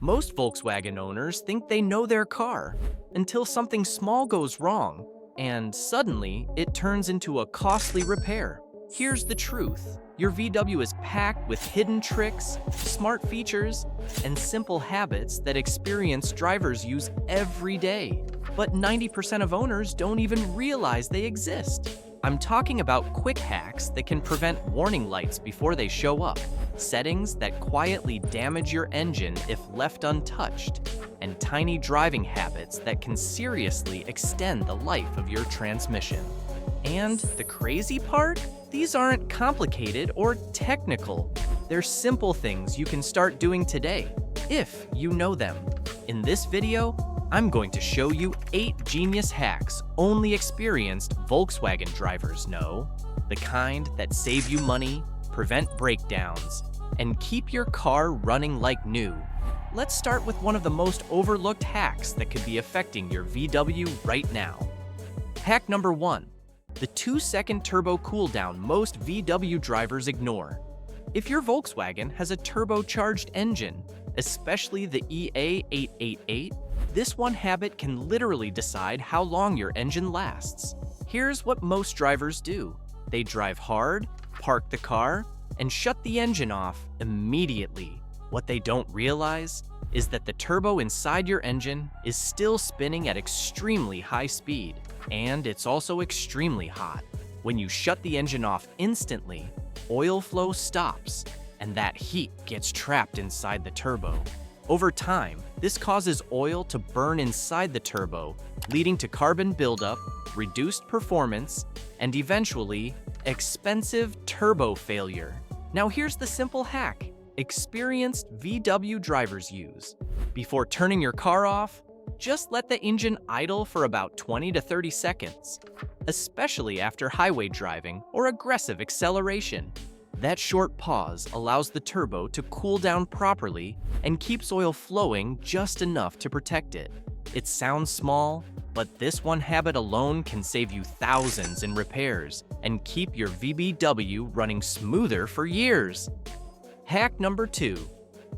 Most Volkswagen owners think they know their car until something small goes wrong, and suddenly it turns into a costly repair. Here's the truth. Your VW is packed with hidden tricks, smart features, and simple habits that experienced drivers use every day. But 90% of owners don't even realize they exist. I'm talking about quick hacks that can prevent warning lights before they show up, settings that quietly damage your engine if left untouched, and tiny driving habits that can seriously extend the life of your transmission. And the crazy part? These aren't complicated or technical. They're simple things you can start doing today, if you know them. In this video, I'm going to show you 8 genius hacks only experienced Volkswagen drivers know, the kind that save you money, prevent breakdowns, and keep your car running like new. Let's start with one of the most overlooked hacks that could be affecting your VW right now. Hack number 1. The 2-second turbo cooldown most VW drivers ignore. If your Volkswagen has a turbocharged engine, especially the EA888, this one habit can literally decide how long your engine lasts. Here's what most drivers do. They drive hard, park the car, and shut the engine off immediately. What they don't realize is that the turbo inside your engine is still spinning at extremely high speed, and it's also extremely hot. When you shut the engine off instantly, oil flow stops, and that heat gets trapped inside the turbo. Over time, this causes oil to burn inside the turbo, leading to carbon buildup, reduced performance, and eventually, expensive turbo failure. Now here's the simple hack experienced VW drivers use. Before turning your car off, just let the engine idle for about 20 to 30 seconds, especially after highway driving or aggressive acceleration. That short pause allows the turbo to cool down properly and keeps oil flowing just enough to protect it. It sounds small, but this one habit alone can save you thousands in repairs and keep your VW running smoother for years. Hack number 2.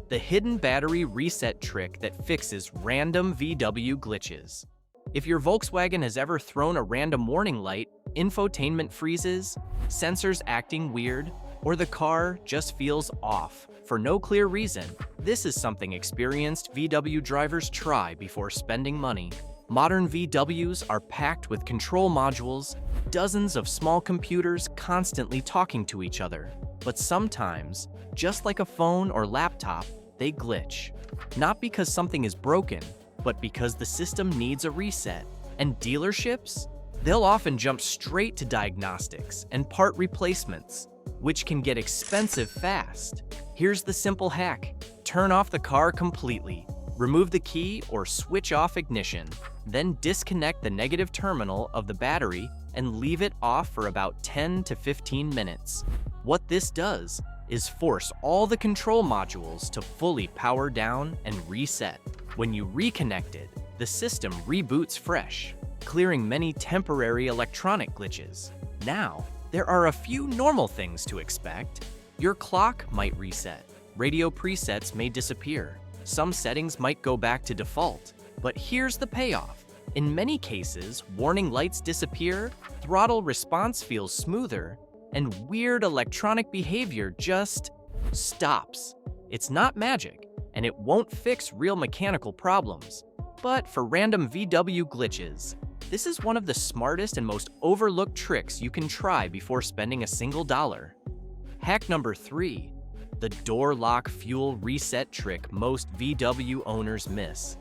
The hidden battery reset trick that fixes random VW glitches. If your Volkswagen has ever thrown a random warning light, infotainment freezes, sensors acting weird, or the car just feels off for no clear reason, this is something experienced VW drivers try before spending money. Modern VWs are packed with control modules, dozens of small computers constantly talking to each other. But sometimes, just like a phone or laptop, they glitch. Not because something is broken, but because the system needs a reset. And dealerships? They'll often jump straight to diagnostics and part replacements, which can get expensive fast. Here's the simple hack. Turn off the car completely. Remove the key or switch off ignition. Then disconnect the negative terminal of the battery and leave it off for about 10 to 15 minutes. What this does is force all the control modules to fully power down and reset. When you reconnect it, the system reboots fresh, clearing many temporary electronic glitches. Now, there are a few normal things to expect. Your clock might reset. Radio presets may disappear. Some settings might go back to default. But here's the payoff. In many cases, warning lights disappear, throttle response feels smoother, and weird electronic behavior just stops. It's not magic, and it won't fix real mechanical problems. But for random VW glitches, this is one of the smartest and most overlooked tricks you can try before spending a single dollar. Hack number 3. The door lock fuel reset trick most VW owners miss.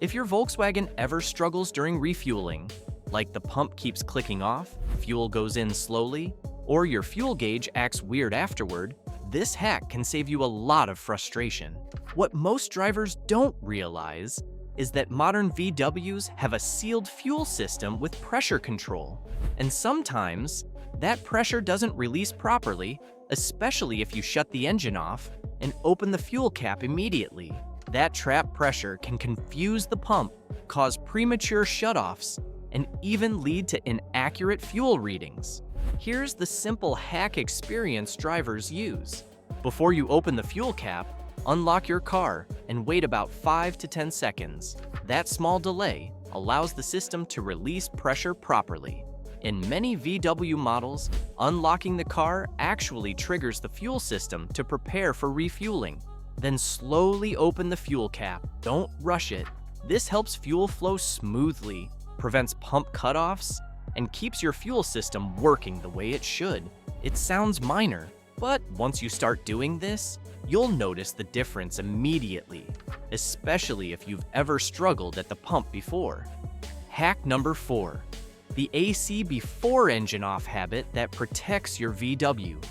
If your Volkswagen ever struggles during refueling, like the pump keeps clicking off, fuel goes in slowly, or your fuel gauge acts weird afterward, this hack can save you a lot of frustration. What most drivers don't realize is that modern VWs have a sealed fuel system with pressure control. And sometimes, that pressure doesn't release properly, especially if you shut the engine off and open the fuel cap immediately. That trapped pressure can confuse the pump, cause premature shutoffs, and even lead to inaccurate fuel readings. Here's the simple hack experienced drivers use. Before you open the fuel cap, Unlock your car and wait about 5 to 10 seconds. That small delay allows the system to release pressure properly. In many VW models, unlocking the car actually triggers the fuel system to prepare for refueling. Then slowly open the fuel cap. Don't rush it. This helps fuel flow smoothly, prevents pump cutoffs, and keeps your fuel system working the way it should. It sounds minor, but once you start doing this, you'll notice the difference immediately, especially if you've ever struggled at the pump before. Hack number 4. The AC before engine off habit that protects your VW.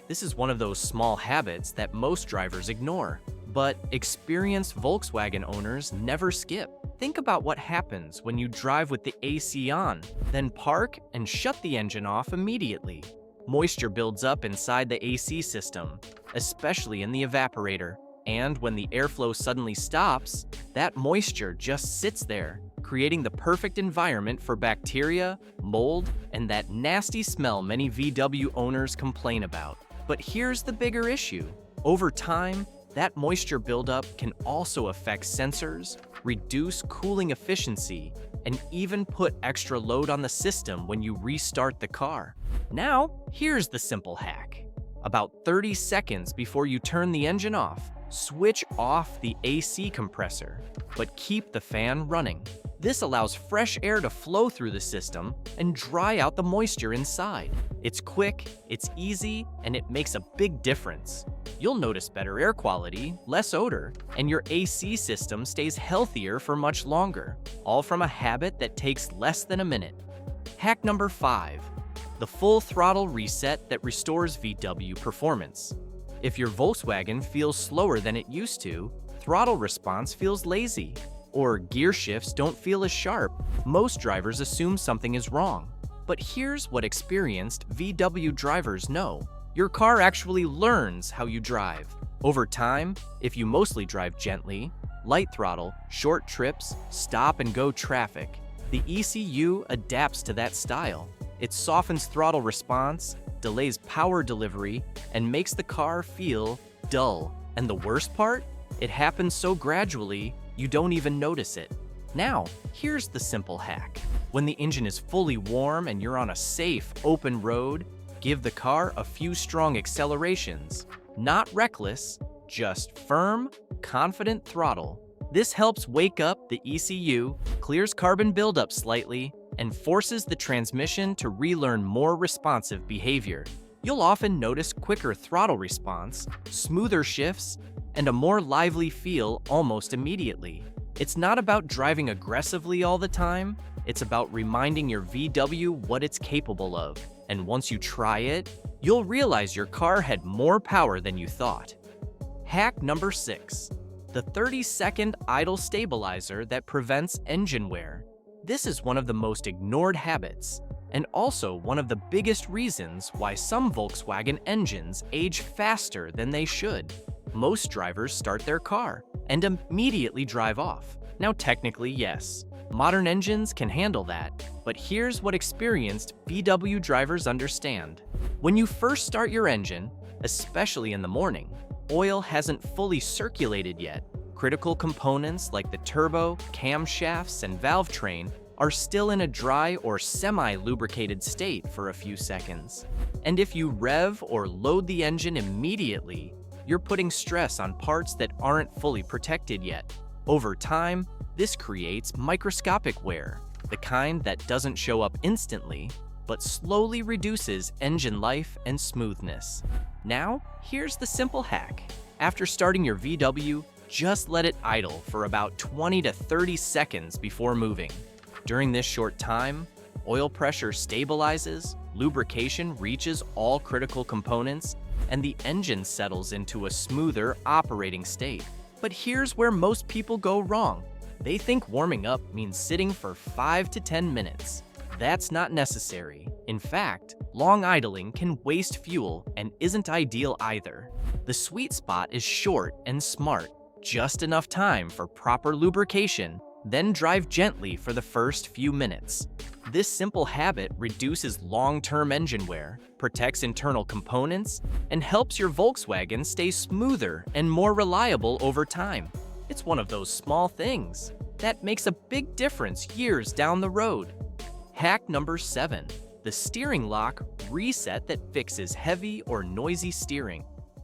This is one of those small habits that most drivers ignore, but experienced Volkswagen owners never skip. Think about what happens when you drive with the AC on, then park and shut the engine off immediately. Moisture builds up inside the AC system, especially in the evaporator, and when the airflow suddenly stops, that moisture just sits there, creating the perfect environment for bacteria, mold, and that nasty smell many VW owners complain about. But here's the bigger issue. Over time, that moisture buildup can also affect sensors, reduce cooling efficiency, and even put extra load on the system when you restart the car. Now, here's the simple hack. About 30 seconds before you turn the engine off, switch off the AC compressor, but keep the fan running. This allows fresh air to flow through the system and dry out the moisture inside. It's quick, it's easy, and it makes a big difference. You'll notice better air quality, less odor, and your AC system stays healthier for much longer, all from a habit that takes less than a minute. Hack number 5. The full throttle reset that restores VW performance. If your Volkswagen feels slower than it used to, throttle response feels lazy, or gear shifts don't feel as sharp, most drivers assume something is wrong. But here's what experienced VW drivers know. Your car actually learns how you drive. Over time, if you mostly drive gently, light throttle, short trips, stop and go traffic, the ECU adapts to that style. It softens throttle response, delays power delivery, and makes the car feel dull. And the worst part? It happens so gradually, you don't even notice it. Now, here's the simple hack. When the engine is fully warm and you're on a safe, open road, give the car a few strong accelerations. Not reckless, just firm, confident throttle. This helps wake up the ECU, clears carbon buildup slightly, and forces the transmission to relearn more responsive behavior. You'll often notice quicker throttle response, smoother shifts, and a more lively feel almost immediately. It's not about driving aggressively all the time, it's about reminding your VW what it's capable of. And once you try it, you'll realize your car had more power than you thought. Hack number 6. The 30-second idle stabilizer that prevents engine wear. This is one of the most ignored habits, and also one of the biggest reasons why some Volkswagen engines age faster than they should. Most drivers start their car and immediately drive off. Now technically, yes, modern engines can handle that, but here's what experienced VW drivers understand. When you first start your engine, especially in the morning, oil hasn't fully circulated yet. Critical components like the turbo, camshafts, and valve train are still in a dry or semi-lubricated state for a few seconds. And if you rev or load the engine immediately, you're putting stress on parts that aren't fully protected yet. Over time, this creates microscopic wear, the kind that doesn't show up instantly, but slowly reduces engine life and smoothness. Now, here's the simple hack. After starting your VW, just let it idle for about 20 to 30 seconds before moving. During this short time, oil pressure stabilizes, lubrication reaches all critical components, and the engine settles into a smoother operating state. But here's where most people go wrong. They think warming up means sitting for 5 to 10 minutes. That's not necessary. In fact, long idling can waste fuel and isn't ideal either. The sweet spot is short and smart, just enough time for proper lubrication, then drive gently for the first few minutes. This simple habit reduces long-term engine wear, protects internal components, and helps your Volkswagen stay smoother and more reliable over time. It's one of those small things that makes a big difference years down the road. Hack number 7. The steering lock reset that fixes heavy or noisy steering.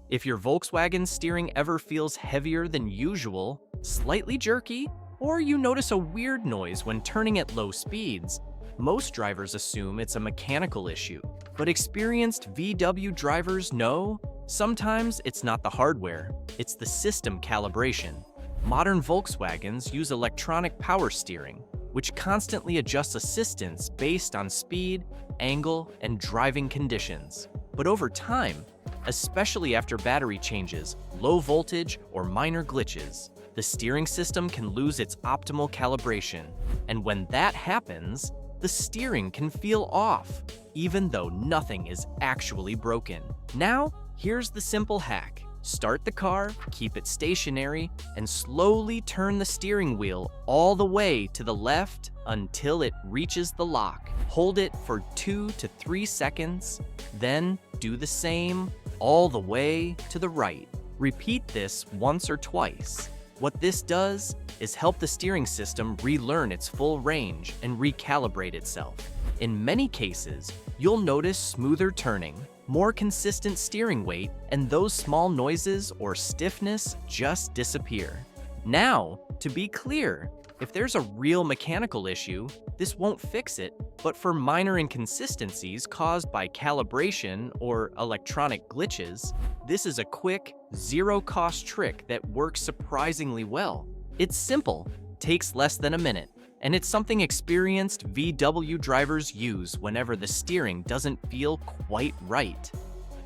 If your Volkswagen steering ever feels heavier than usual, slightly jerky, or you notice a weird noise when turning at low speeds, most drivers assume it's a mechanical issue. But experienced VW drivers know sometimes it's not the hardware, it's the system calibration. Modern Volkswagens use electronic power steering, which constantly adjusts assistance based on speed, angle, and driving conditions. But over time, especially after battery changes, low voltage, or minor glitches, the steering system can lose its optimal calibration. And when that happens, the steering can feel off, even though nothing is actually broken. Now, here's the simple hack. Start the car, keep it stationary, and slowly turn the steering wheel all the way to the left until it reaches the lock. Hold it for 2 to 3 seconds, then do the same all the way to the right. Repeat this once or twice. What this does is help the steering system relearn its full range and recalibrate itself. In many cases, you'll notice smoother turning, more consistent steering weight, and those small noises or stiffness just disappear. Now, to be clear, if there's a real mechanical issue, this won't fix it, but for minor inconsistencies caused by calibration or electronic glitches, this is a quick, zero-cost trick that works surprisingly well. It's simple, takes less than a minute, and it's something experienced VW drivers use whenever the steering doesn't feel quite right.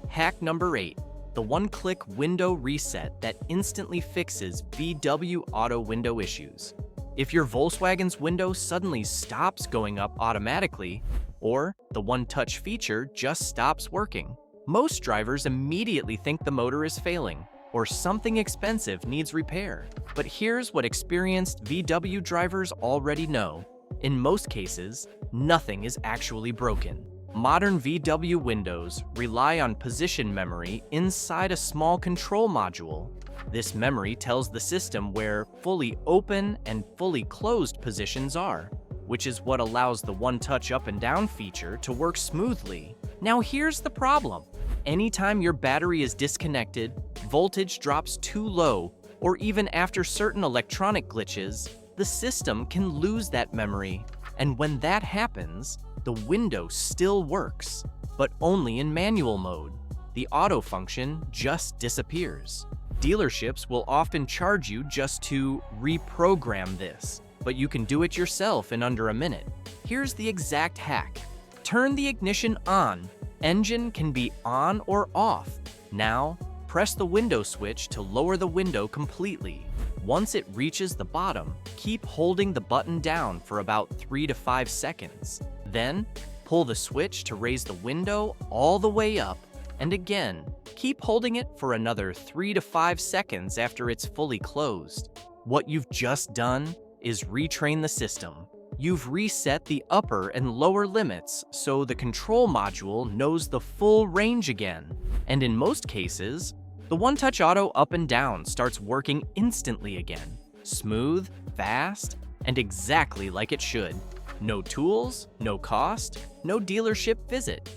Hack number 8. The one-click window reset that instantly fixes VW auto window issues. If your Volkswagen's window suddenly stops going up automatically, or the one-touch feature just stops working, most drivers immediately think the motor is failing, or something expensive needs repair. But here's what experienced VW drivers already know. In most cases, nothing is actually broken. Modern VW windows rely on position memory inside a small control module. This memory tells the system where fully open and fully closed positions are, which is what allows the one-touch up and down feature to work smoothly. Now here's the problem. Anytime your battery is disconnected, voltage drops too low, or even after certain electronic glitches, the system can lose that memory. And when that happens, the window still works, but only in manual mode. The auto function just disappears. Dealerships will often charge you just to reprogram this, but you can do it yourself in under a minute. Here's the exact hack. Turn the ignition on. Engine can be on or off. Now, press the window switch to lower the window completely. Once it reaches the bottom, keep holding the button down for about 3 to 5 seconds. Then, pull the switch to raise the window all the way up, and again, keep holding it for another 3 to 5 seconds after it's fully closed. What you've just done is retrain the system. You've reset the upper and lower limits so the control module knows the full range again. And in most cases, the one-touch auto up and down starts working instantly again. Smooth, fast, and exactly like it should. No tools, no cost, no dealership visit.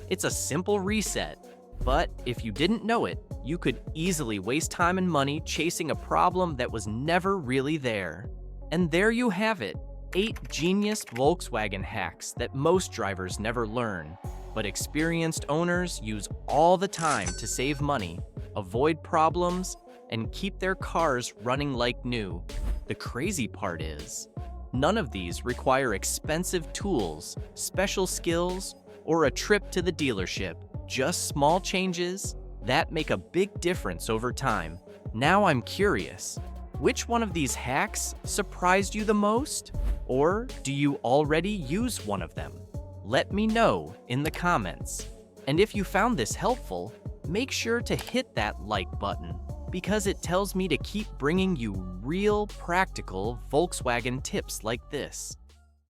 It's a simple reset. But if you didn't know it, you could easily waste time and money chasing a problem that was never really there. And there you have it. 8 genius Volkswagen hacks that most drivers never learn, but experienced owners use all the time to save money, avoid problems, and keep their cars running like new. The crazy part is, none of these require expensive tools, special skills, or a trip to the dealership. Just small changes that make a big difference over time. Now I'm curious, which one of these hacks surprised you the most? Or do you already use one of them? Let me know in the comments. And if you found this helpful, make sure to hit that like button. Because it tells me to keep bringing you real, practical Volkswagen tips like this.